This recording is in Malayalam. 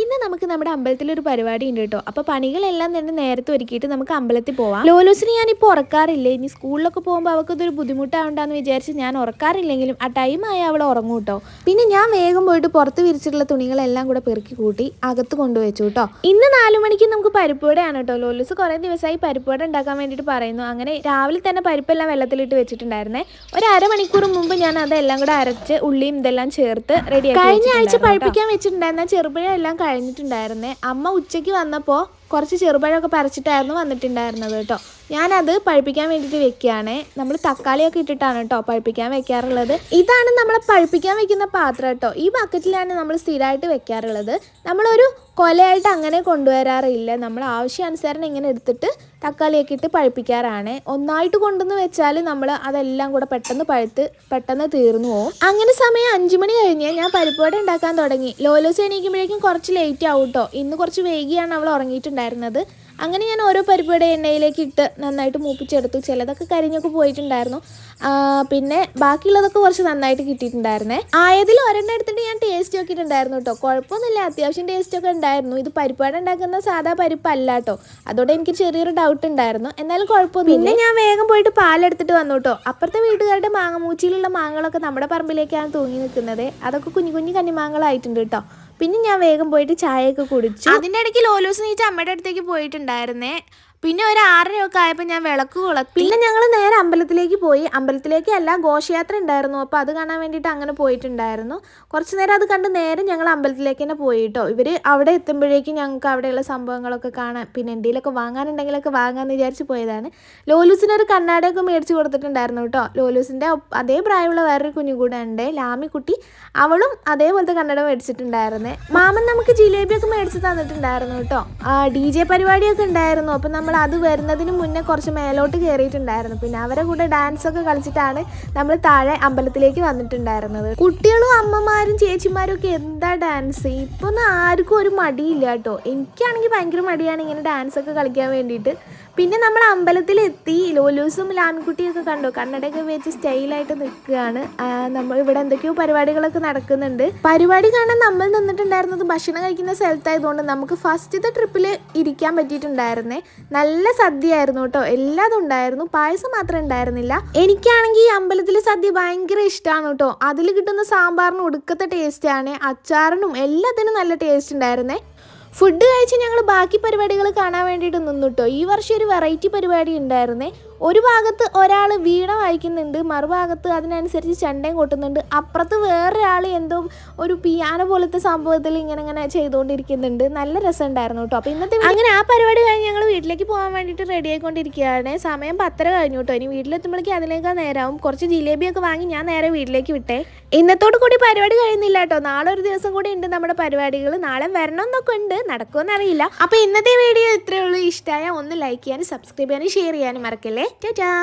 ഇന്ന് നമുക്ക് നമ്മുടെ അമ്പലത്തിലൊരു പരിപാടി ഉണ്ട് കേട്ടോ. അപ്പോൾ പണികളെല്ലാം തന്നെ നേരത്തെ ഒരുക്കിയിട്ട് നമുക്ക് അമ്പലത്തിൽ പോവാം. ലോലൂസിന് ഞാനിപ്പോൾ ഉറക്കാറില്ല. ഇനി സ്കൂളിലൊക്കെ പോകുമ്പോൾ അവൾക്കതൊരു ബുദ്ധിമുട്ടാവണ്ടെന്ന് വിചാരിച്ച് ഞാൻ ഉറക്കാറില്ലെങ്കിലും ആ ടൈമായി അവൾ ഉറങ്ങും കേട്ടോ. പിന്നെ ഞാൻ വേഗം പോയിട്ട് പുറത്ത് വിരിച്ചിട്ടുള്ള തുണികളെല്ലാം കൂടെ പെറുക്കി കൂട്ടി അകത്ത് കൊണ്ടുവച്ചു കേട്ടോ. ഇന്ന് 4 മണിക്ക് നമുക്ക് പരിപ്പുവടയാണ് കേട്ടോ. ലോലൂസ് കുറേ ദിവസമായി പരിപ്പുവട ഉണ്ടാക്കാൻ വേണ്ടിയിട്ട് പറയുന്നു. അങ്ങനെ രാവിലെ തന്നെ പരിപ്പെല്ലാം വെള്ളത്തിലിട്ട് വെച്ചിട്ടുണ്ടായിരുന്നേ. ഒരു അരമണിക്കൂർ മുമ്പ് ഞാൻ അതെല്ലാം കൂടെ അരച്ച് ഉള്ളിയും ഇതെല്ലാം ചേർത്ത് റെഡിയാക്കി. കഴിഞ്ഞ ആഴ്ച പഴുപ്പിക്കാൻ വെച്ചിട്ടുണ്ടായിരുന്ന ചെറുപഴം എല്ലാം കഴിഞ്ഞിട്ടുണ്ടായിരുന്നേ. അമ്മ ഉച്ചയ്ക്ക് വന്നപ്പോൾ കുറച്ച് ചെറുപഴമൊക്കെ പറിച്ചിട്ടായിരുന്നു വന്നിട്ടുണ്ടായിരുന്നത് കേട്ടോ. ഞാനത് പഴുപ്പിക്കാൻ വേണ്ടിയിട്ട് വെക്കുകയാണ്. നമ്മൾ തക്കാളിയൊക്കെ ഇട്ടിട്ടാണ് കേട്ടോ പഴുപ്പിക്കാൻ വെക്കാറുള്ളത്. ഇതാണ് നമ്മൾ പഴുപ്പിക്കാൻ വെക്കുന്ന പാത്രം കേട്ടോ. ഈ ബക്കറ്റിലാണ് നമ്മൾ സ്ഥിരമായിട്ട് വെക്കാറുള്ളത്. നമ്മളൊരു കൊലയായിട്ട് അങ്ങനെ കൊണ്ടുവരാറില്ല. നമ്മൾ ആവശ്യാനുസരണം ഇങ്ങനെ എടുത്തിട്ട് തക്കാളിയൊക്കെ ഇട്ട് പഴുപ്പിക്കാറാണ്. ഒന്നായിട്ട് കൊണ്ടുവന്ന് വെച്ചാൽ നമ്മൾ അതെല്ലാം കൂടെ പെട്ടെന്ന് തീർന്നു പോകും. അങ്ങനെ സമയം 5 മണി കഴിഞ്ഞ് ഞാൻ പരിപ്പുവട ഉണ്ടാക്കാൻ തുടങ്ങി. ലോലൂസ് എണീക്കുമ്പോഴേക്കും കുറച്ച് ലേറ്റ് ആവും കേട്ടോ. ഇന്ന് കുറച്ച് വൈകിയാണ് അവൾ ഉറങ്ങിയിട്ടുണ്ടായിരുന്നത്. അങ്ങനെ ഞാൻ ഓരോ പരിപ്പുവട എണ്ണയിലേക്ക് ഇട്ട് നന്നായിട്ട് മൂപ്പിച്ചെടുത്തു. ചിലതൊക്കെ കരിഞ്ഞൊക്കെ പോയിട്ടുണ്ടായിരുന്നു. പിന്നെ ബാക്കിയുള്ളതൊക്കെ കുറച്ച് നന്നായിട്ട് കിട്ടിയിട്ടുണ്ടായിരുന്നേ. ആയതിൽ ഒരെണ്ണം എടുത്തിട്ട് ഞാൻ ടേസ്റ്റ് നോക്കിയിട്ടുണ്ടായിരുന്നു കേട്ടോ. കുഴപ്പമൊന്നുമില്ല, അത്യാവശ്യം ടേസ്റ്റൊക്കെ ഉണ്ടായിരുന്നു. ഇത് പരിപ്പുവട ഉണ്ടാക്കുന്ന സാധാ പരിപ്പല്ല കേട്ടോ. അതോടെ എനിക്ക് ചെറിയൊരു ഡൗട്ട് ഉണ്ടായിരുന്നു. എന്നാലും കുഴപ്പമൊന്നുമില്ല. പിന്നെ ഞാൻ വേഗം പോയിട്ട് പാലെടുത്തിട്ട് വന്നു കേട്ടോ. അപ്പുറത്തെ വീട്ടുകാരുടെ മാങ്ങമൂച്ചിയിലുള്ള മാങ്ങകളൊക്കെ നമ്മുടെ പറമ്പിലേക്കാണ് തൂങ്ങി നിൽക്കുന്നത്. അതൊക്കെ കുഞ്ഞു കുഞ്ഞു കന്നിമാങ്ങകളായിട്ടുണ്ട് കേട്ടോ. പിന്നെ ഞാൻ വേഗം പോയിട്ട് ചായയൊക്കെ കുടിച്ചു. അതിൻ്റെ ഇടയ്ക്ക് ലോലൂസ് നീച്ച് അമ്മയുടെ അടുത്തേക്ക് പോയിട്ടുണ്ടായിരുന്നേ. പിന്നെ ഒരു 6:30 ആയപ്പോൾ ഞാൻ വിളക്ക് കൊളുത്തി. പിന്നെ ഞങ്ങൾ നേരെ അമ്പലത്തിലേക്ക് പോയി. അമ്പലത്തിലേക്ക് അല്ല, ഘോഷയാത്ര ഉണ്ടായിരുന്നു. അപ്പോൾ അത് കാണാൻ വേണ്ടിയിട്ട് അങ്ങനെ പോയിട്ടുണ്ടായിരുന്നു. കുറച്ച് നേരം അത് കണ്ട് നേരെ ഞങ്ങൾ അമ്പലത്തിലേക്ക് തന്നെ പോയി കേട്ടോ. ഇവർ അവിടെ എത്തുമ്പോഴേക്കും ഞങ്ങൾക്ക് അവിടെയുള്ള സംഭവങ്ങളൊക്കെ കാണാൻ, പിന്നെ എന്തെങ്കിലുമൊക്കെ വാങ്ങാനുണ്ടെങ്കിലൊക്കെ വാങ്ങാമെന്ന് വിചാരിച്ച് പോയതാണ്. ലോലൂസിനൊരു കണ്ണാടിയൊക്കെ മേടിച്ച് കൊടുത്തിട്ടുണ്ടായിരുന്നു കേട്ടോ. ലോലൂസിൻ്റെ അതേ പ്രായമുള്ള വേറൊരു കുഞ്ഞു കൂടെ ഉണ്ട്, ലാമിക്കുട്ടി. അവളും അതേപോലത്തെ കണ്ണട മേടിച്ചിട്ടുണ്ടായിരുന്നേ. മാമൻ നമുക്ക് ജിലേബിയൊക്കെ മേടിച്ച് തന്നിട്ടുണ്ടായിരുന്നു കേട്ടോ. DJ പരിപാടിയൊക്കെ ഉണ്ടായിരുന്നു. അപ്പം നമ്മൾ അത് വരുന്നതിന് മുന്നേ കുറച്ച് മേലോട്ട് കയറിയിട്ടുണ്ടായിരുന്നു. പിന്നെ അവരെ കൂടെ ഡാൻസൊക്കെ കളിച്ചിട്ടാണ് നമ്മൾ താഴെ അമ്പലത്തിലേക്ക് വന്നിട്ടുണ്ടായിരുന്നത്. കുട്ടികളും അമ്മമാരും ചേച്ചിമാരും ഒക്കെ എന്താ ഡാൻസ്! ഇപ്പൊ ഒന്നും ആർക്കും ഒരു മടിയില്ല കേട്ടോ. എനിക്കാണെങ്കിൽ ഭയങ്കര മടിയാണ് ഇങ്ങനെ ഡാൻസൊക്കെ കളിക്കാൻ വേണ്ടിയിട്ട്. പിന്നെ നമ്മൾ അമ്പലത്തിലെത്തി. ലോലൂസും ലാമിക്കുട്ടിയൊക്കെ കണ്ടു, കണ്ണടയൊക്കെ വെച്ച് സ്റ്റൈലായിട്ട് നിൽക്കുകയാണ്. നമ്മൾ ഇവിടെ എന്തൊക്കെയോ പരിപാടികളൊക്കെ നടക്കുന്നുണ്ട്. പരിപാടി കാണാൻ നമ്മൾ നിന്നിട്ടുണ്ടായിരുന്നത് ഭക്ഷണം കഴിക്കുന്ന സ്ഥലത്തായതുകൊണ്ട് നമുക്ക് ഫസ്റ്റത്തെ ട്രിപ്പിൽ ഇരിക്കാൻ പറ്റിയിട്ടുണ്ടായിരുന്നേ. നല്ല സദ്യയായിരുന്നു കേട്ടോ. എല്ലാതും ഉണ്ടായിരുന്നു, പായസം മാത്രം ഉണ്ടായിരുന്നില്ല. എനിക്കാണെങ്കിൽ ഈ അമ്പലത്തിലെ സദ്യ ഭയങ്കര ഇഷ്ടമാണ് കേട്ടോ. അതിൽ കിട്ടുന്ന സാമ്പാറിന് ഒടുക്കത്തെ ടേസ്റ്റാണ്. അച്ചാറിനും എല്ലാത്തിനും നല്ല ടേസ്റ്റ് ഉണ്ടായിരുന്നേ. ഫുഡ് കഴിച്ച് ഞങ്ങൾ ബാക്കി പരിപാടികൾ കാണാൻ വേണ്ടിയിട്ട് നിന്നു കേട്ടോ. ഈ വർഷം ഒരു വെറൈറ്റി പരിപാടി ഉണ്ടായിരുന്നേ. ഒരു ഭാഗത്ത് ഒരാൾ വീണ വായിക്കുന്നുണ്ട്, മറുഭാഗത്ത് അതിനനുസരിച്ച് ചെണ്ടയും കൊട്ടുന്നുണ്ട്. അപ്പുറത്ത് വേറൊരാൾ എന്തോ ഒരു പിയാനോ പോലത്തെ സംഭവത്തിൽ ഇങ്ങനെ ചെയ്തുകൊണ്ടിരിക്കുന്നുണ്ട്. നല്ല രസമുണ്ടായിരുന്നു കേട്ടോ. അപ്പോൾ ഇന്നത്തെ അങ്ങനെ ആ പരിപാടി കഴിഞ്ഞ് ഞങ്ങൾ വീട്ടിലേക്ക് പോകാൻ വേണ്ടിയിട്ട് റെഡി ആയിക്കൊണ്ടിരിക്കുകയാണ്. സമയം 10:30 കഴിഞ്ഞു കേട്ടോ. ഇനി വീട്ടിലെത്തുമ്പോഴേക്കും അതിലേക്ക് നേരാവും. കുറച്ച് ജിലേബിയൊക്കെ വാങ്ങി ഞാൻ നേരെ വീട്ടിലേക്ക് വിട്ടേ. ഇന്നത്തോട് കൂടി പരിപാടി കഴിയുന്നില്ല കേട്ടോ. നാളെ ഒരു ദിവസം കൂടി ഉണ്ട് നമ്മുടെ പരിപാടികൾ. നാളെ വരണമെന്നൊക്കെ ഉണ്ട്, നടക്കുമെന്നറിയില്ല. അപ്പോൾ ഇന്നത്തെ വീഡിയോ ഇത്രയേ ഉള്ളൂ. ഇഷ്ടമായ ഒന്ന് ലൈക്ക് ചെയ്യാനും സബ്സ്ക്രൈബ് ചെയ്യാനും ഷെയർ ചെയ്യാനും മറക്കല്ലേ. ടാറ്റാ.